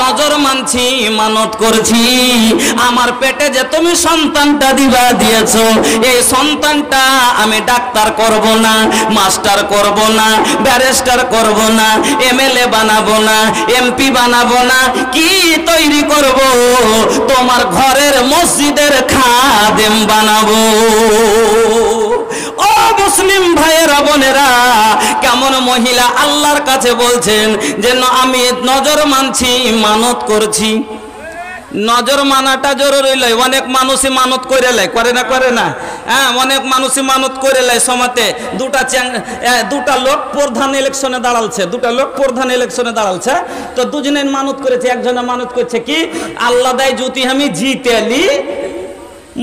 নজর মানছি, মানত করছি, আমার পেটে যে তুমি সন্তানটা দিয়েছো, এই সন্তানটা আমি ডাক্তার করব না, মাস্টার করব না, ব্যারিস্টার করব না, এমএলএ বানাবো না, এমপি বানাবো না, কি তৈরি করব? তোমার ঘরের মসজিদের খাদেম বানাবো। ও মুসলিম ভাইয়েরা বোনেরা, কেমন মহিলা আল্লাহর কাছে বলছেন যে আমি নজর মানছি, মানত করছি। নজর মানাটা জরুরি লয়। অনেক মানুষই মানত করে লাই, করে না? হ্যাঁ, অনেক মানুষই মানত করে লাই। সমাতে দুটা লোক প্রধান ইলেকশনে দাঁড়ালছে, তো দুজনে মানত করেছে। একজনে মানত করছে কি, আল্লাহ দেয় যদি আমি জিতেলি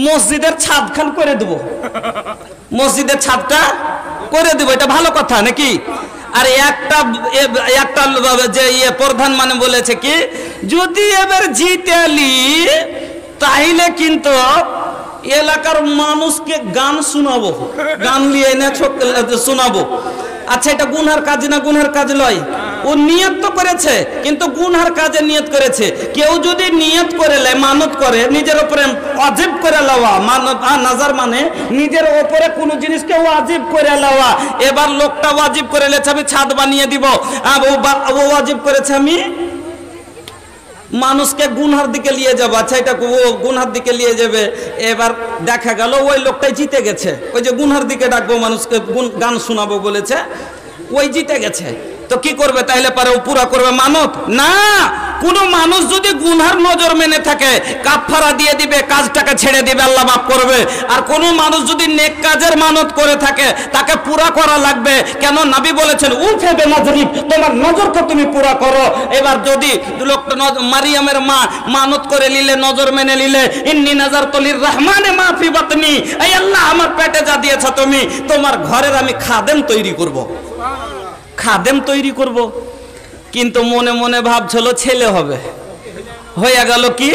মসজিদের ছাদ খান করে দেবো, মসজিদের ছাদটা করে দেবো। এটা ভালো কথা নাকি? আর একটা যে প্রধান মানে বলেছে কি, যদি এবার জিতেলি তাইলে কিন্তু এলাকার মানুষকে গান শোনাবো, গান নিয়ে এনে শোনাবো। আচ্ছা, এটা গুনহার কাজ না? গুনহার কাজ লয়। ও নিয়ত তো করেছে, কিন্তু গুনহার কাজে নিয়ত করেছে। কেউ যদি নিয়ত করে লে, মানত করে, নিজের উপরে ওয়াজিব করে লওয়া, নাজার মানে নিজের উপরে কোনো জিনিসকে ওয়াজিব করে লওয়া। এবার লোকটা ওয়াজিব করে লেছে আমি ছাদ বানিয়ে দিব, ও ওয়াজিব করেছে আমি মানুষকে গুনহার দিকে নিয়ে যাবো। আচ্ছা, এটা ও গুনহার দিকে নিয়ে যাবে। এবার দেখা গেল ওই লোকটাই জিতে গেছে। ওই যে গুনহার দিকে ডাকবো, মানুষকে গান শোনাবো বলেছে, ওই জিতে গেছে। তো কি করবে তাইলে? পারে ও পুরা করবে মানত? না, কোন মানুষ যদি গুনহার নজর মেনে থাকে কাফারা দিয়ে দিবে, কাজটাকে ছেড়ে দিবে, আল্লাহ মাফ করবে। আর কোন মানুষ যদি নেক কাজের মানত করে থাকে তাকে পুরা করা লাগবে। কেন? নবী বলেছেন উফে বেনাজরিব, তোমার নজরকে তুমি পুরা করো। এবার যদি লোকটা মারিয়ামের মা মানত করে নিলে, নজর মেনে নিলে, ইন্নী নাযারতু লিররহমানে মা ফি বাতনি, এই আল্লাহ আমার পেটে যা দিয়েছ তুমি, তোমার ঘরের আমি খাদেম তৈরি করব, খাদেম তৈরি করব। কিন্তু মনে মনে ভাবছিল ছেলে হবে, হয়ে গেল কি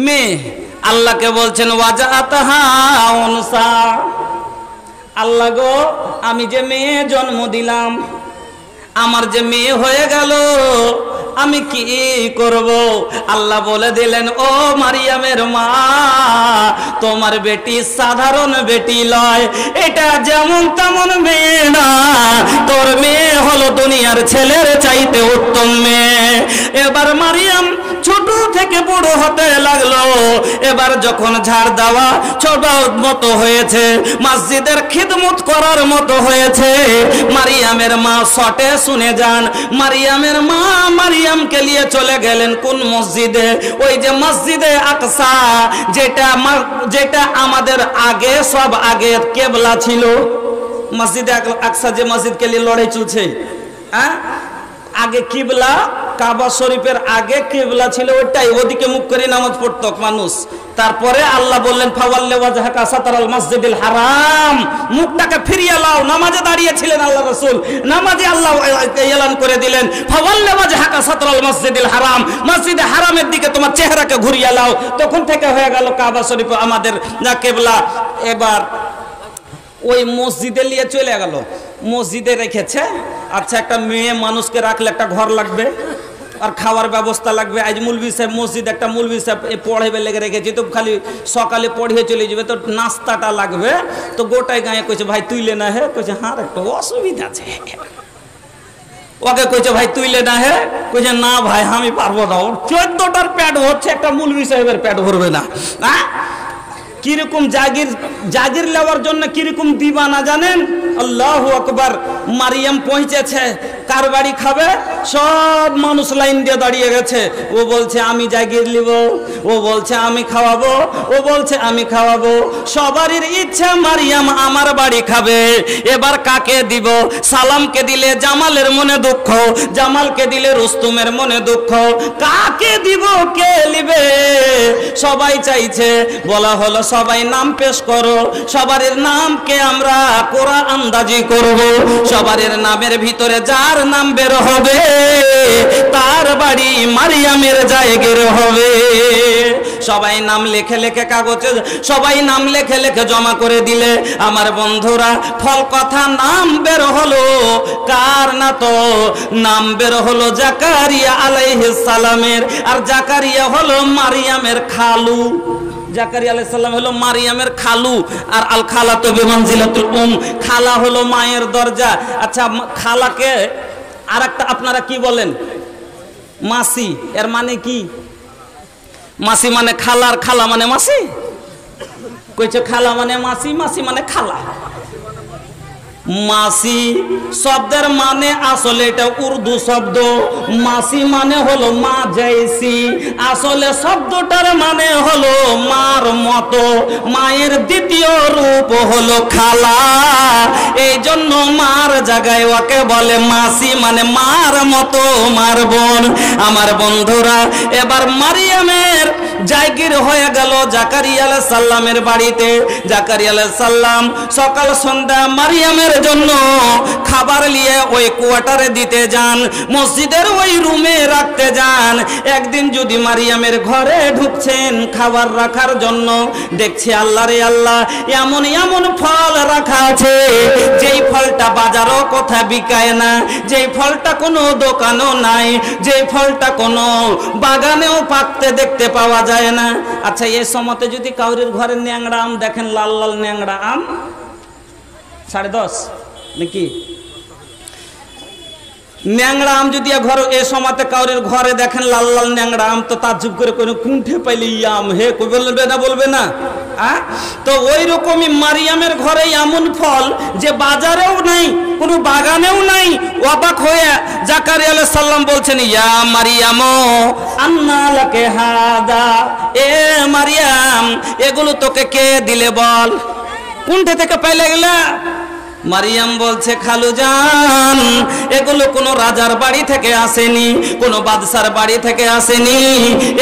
মেয়ে। আল্লাহকে বলছেন ওয়াজাতাহা উনসা, আল্লাহ গো আমি যে মেয়ে জন্ম দিলাম, আমার যে মেয়ে হয়ে গেল, আমি কি করব? আল্লাহ বলে দিলেন ও মারিয়ামের মা, তোমার বেটি সাধারণ বেটি লয়, এটা যেমন তেমন মেয়ে না, তোর মেয়ে হলো দুনিয়ার ছেলের চাইতে উত্তম মেয়ে। এবার মারিয়াম ছোট থেকে বড় হতে লাগলো। এবার যখন ঝাড় দেওয়া ছোট মতো হয়েছে, মসজিদের খিদমত করার মতো হয়েছে, মারিয়ামের মা শটে শুনে যান। মারিয়ামের মা মারিয়ামকে নিয়ে চলে গেলেন কোন মসজিদে? ওই যে মসজিদে আকসা, যেটা আমাদের আগে সব আগে কেবলা ছিল। মসজিদে আকসা যে মসজিদকে নিয়ে লড়াই চলছে, হ্যাঁ, আগে কিবলা, কাবা শরীফের আগে কিবলা ছিল ওইটাই, ওদিকে মুখ করে নামাজ পড়তো মানুষ। তারপরে আল্লাহ বললেন ফাওয়াল্লি ওয়াজহাকা সাতরাল মসজিদুল হারাম, মুখটাকে ফিরিয়ে লাও। নামাজে দাঁড়িয়েছিলেন আল্লাহ রাসূল, নামাজে আল্লাহ এলান করে দিলেন ফাওয়াল্লি ওয়াজহাকা সাতরাল মসজিদুল হারাম, মসজিদে হারামের দিকে তোমার চেহারাকে ঘুরিয়ে লাও। তখন থেকে হয়ে গেল কাবা শরীফ আমাদের কিবলা। এবার ওই মসজিদে নিয়ে চলে গেল, মসজিদে রেখেছে। আচ্ছা, একটা মেয়ে মানুষকে রাখলে একটা ঘর লাগবে, আর খাওয়ার ব্যবস্থা লাগবে। আজ মৌলভী সাহেব মসজিদ, একটা মৌলভী সাহেব পড়াইবে লেগে রেখেছি, তো খালি সকালে পড়িয়ে চলে যাবে, তো নাস্তাটা লাগবে। তো গোটাই গায়ে কইছে ভাই তুইলে না হে, কইছে হ্যাঁ একটু অসুবিধা আছে। ওকে কইছে ভাই তুইলে না হে, কইছে না ভাই আমি পারবো না, ওর 14টার প্যাড হচ্ছে, একটা মৌলভী সাহেবের প্যাড ভরবে না। হ্যাঁ, কিরকম জাগির নেওয়ার জন্য কিরকম দিবানা জানেন? আল্লাহু আকবার। মারিয়াম পৌঁছেছে, কার বাড়ি খাবে? সব মানুষ লাইন দিয়ে দাঁড়িয়ে গেছে। ও বলছে আমি জাগির নিব, ও বলছে আমি খাওয়াবো, ও বলছে আমি খাওয়াবো। সবারই ইচ্ছা মারিয়াম আমার বাড়ি খাবে। এবার কাকে দিব? সালামকে দিলে জামালের মনে দুঃখ, জামালকে দিলে রুস্তুমের মনে দুঃখ। কাকে দিব, কে নিবে? সবাই চাইছে। বলা হলো সবাই নাম পেশ করো, সবার নামকে আমরা কোরআন আন্দাজি করব। সবার নামের ভিতরে যার নাম বের হবে তার বাড়ি মারিয়ামের জায়গায় হবে। সবাই নাম লেখে লেখে কাগজে সবাই নাম লেখে লেখে জমা করে দিলে আমার বন্ধুরা ফল কথা নাম বের হলো কার? না তো নাম বের হলো জাকারিয়া আলাইহিস সালামের। আর জাকারিয়া হলো মারিয়ামের খালু। জাকারিয়া আলাইহিস সালাম হলো মারিয়ামের খালু। আর আল খালাতু বিমানজিলাতুল খালা হলো মায়ের দরজা। আচ্ছা, খালাকে আরেকটা আপনারা কি বলেন? মাসি। এর মানে কি? মাসি মানে খালার খালা মানে মাসি? কইছে খালা মানে মাসি, মাসি মানে খালা। মাসি শব্দের মানে আসলে এটা উর্দু শব্দ। মাসি মানে হলো মা জৈসি। আসলে শব্দটার মানে হলো মার মতো। মায়ের দ্বিতীয় রূপ হলো খালা। এই জন্য মার জায়গায় ওকে বলে মাসি, মানে মার মতো, মার বোন। আমার বন্ধুরা, এবার মারিয়ামের জায়গির হয়ে গেল জাকারিয়া আলাইহিস সালামের বাড়িতে। জাকারিয়া আলাইহিস সালাম সকাল সন্ধ্যা মারিয়ামের জন্য খাবার নিয়ে ওই কোয়ার্টারে দিতে যান, মসজিদের ওই রুমে রাখতে যান। একদিন যদি মারিয়ামের ঘরে ঢুকছেন খাবার রাখার জন্য, দেখছে আল্লাহ রে আল্লাহ, এমন এমন ফল রাখা আছে যেই ফলটা বাজারও কোথাও বিকায় না, যেই ফলটা কোনো দোকানও নাই, যেই ফলটা কোনো বাগানেও পাকতে দেখতে পাওয়া যায় না। আচ্ছা, এই সময়তে যদি কাউরির ঘরে ন্যাংরা আম দেখেন, লাল লাল ন্যাংরা আম, 10.5 নাকি ন্যাংরা আম যদি ঘরে এই সময়তে কাউরির ঘরে দেখেন লাল লাল ন্যাংরা আম, তো তাজ্জুব করে কোনো কুণ্ঠে পাইলে আম হে কই বলবে না? বলবে না? তো ওই রকমই মারিয়ামের ঘরে এমন ফল যে বাজারেও নাই, কোনো বাগানেও নাই। অবাক হয়ে জাকারিয়া আলাইহিস সালাম বলছেন, ইয়া মারিয়াম আন্না লাকে হাদা, এ মারিয়াম এগুলো তোকে কে দিলে বল, কুণ্ঠে থেকে পাইলে গেলা? মারিয়াম বলছে, খালুজান এগুলো কোনো রাজার বাড়ি থেকে আসেনি, কোনো বাদশার বাড়ি থেকে আসেনি,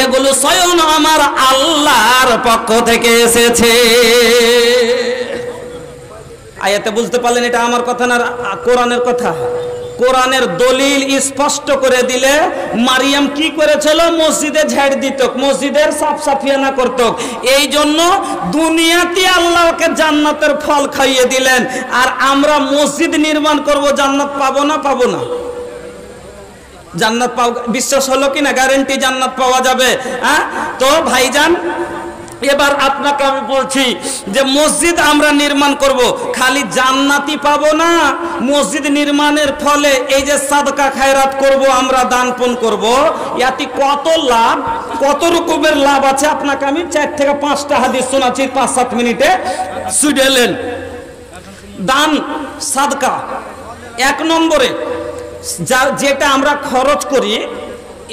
এগুলো স্বয়ং আমার আল্লাহর পক্ষ থেকে এসেছে। আয়াতে বুঝতে পারলেন এটা আমার কথা না কোরআনের কথা? কোরআনের দলিল স্পষ্ট করে দিলে মারিয়াম কি করেছিল? মসজিদে ঝাড় দিত, মসজিদের সাফ সাফিয়ানা করত। এই জন্য দুনিয়াতে আল্লাহকে জান্নাতের ফল খাইয়ে দিলেন। আর আমরা মসজিদ নির্মাণ করব, জান্নাত পাবো না? পাবো না? জান্নাত পাও, বিশ্বাস হলো কিনা? গ্যারান্টি জান্নাত পাওয়া যাবে। তো ভাইজান, এবার আপনাকে আমি বলছি যে মসজিদ আমরা নির্মাণ করব, খালি জান্নাতি পাবো না, মসজিদ নির্মাণের ফলে এই যে সাদকা খায়রাত করব, আমরা দান পুণ্য করব, এতে কত লাভ, কত রকমের লাভ আছে আপনাকে আমি 4 থেকে 5টা হাদিস শোনাচ্ছি 5-7 মিনিটে, শুনেলেন। দান সাদকা 1 নম্বরে যেটা আমরা খরচ করি,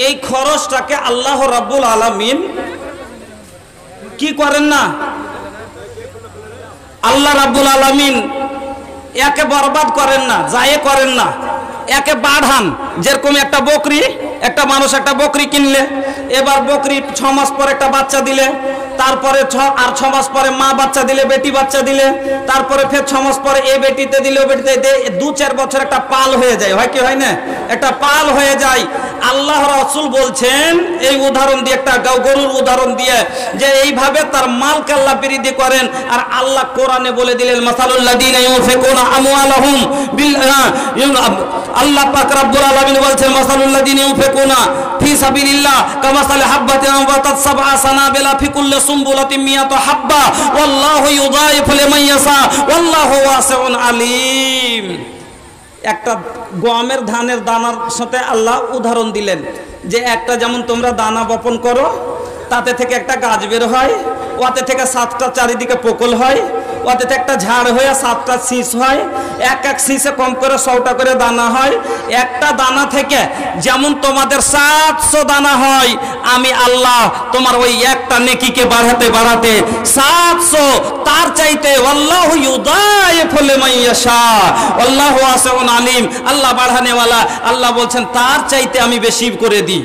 এই খরচটাকে আল্লাহ রাব্বুল আলামিন কি করেন না? আল্লাহ রাব্বুল আলামিন একে বরবাদ করেন না, জায়ে করেন না, একে বাড়ান। যেরকম একটা বকরি, একটা মানুষ একটা বকরি কিনলে, এবার বকরি 6 মাস পর একটা বাচ্চা দিলে, তারপরে 6 মাস পরে মা বাচ্চা দিলে, বেটি বাচ্চা দিলে, তারপরে ফের 6 মাস পরে এ বেটিতে দিলে, ও বেটিতে 2-4 বছর একটা পাল হয়ে যায়, হয় কি হয় না? একটা পাল হয়ে যায়। আল্লাহ রাসূল বলছেন এই উদাহরণ দিয়ে, একটা গরুর উদাহরণ দিয়ে, যে এইভাবে তার মালকে আল্লাহ বৃদ্ধি করেন। আর আল্লাহ কোরআনে বলে দিলেন, মাসালুল্লাযীনা ইউনফিকুনা আমওয়ালাহুম আল্লাহ পাক রব্বুল আলামিন বলছেন, মাসালুল্লাযীনা ইউনফিকুনা ফি সাবিলিল্লাহ কামাসালি হাববাতিন আনবাতাত সাবআ সানাবিলা ফি কুল্লি সুমবুলাতিন মিয়াতু হাব্বা ওয়াল্লাহু ইউযায়িফু লিমান ইয়াশা ওয়াল্লাহু ওয়াসিউন আলীম। একটা গমের ধানের দানার সাথে আল্লাহ উদাহরণ দিলেন যে একটা যেমন তোমরা দানা বপন করো, তাতে থেকে একটা গাছ বের হয়, ওতে থেকে 7টা চারিদিকে পোকল হয়, ওতে থেকে একটা ঝাড় হয়ে 7টা শীষ হয়, এক এক শীষে কম করে 100টা করে দানা হয়। একটা দানা থেকে যেমন তোমাদের 700 দানা হয়, আমি আল্লাহ তোমার ওই একটা নেকিকে বাড়াতে বাড়াতে 700 তার চাইতে আল্লাহু ইউযায়িফু লিমান ইয়াশা আল্লাহু ওয়াসিউন আলীম, আল্লাহ বাড়ানেওয়ালা। আল্লাহ বলছেন তার চাইতে আমি বেশি করে দিই।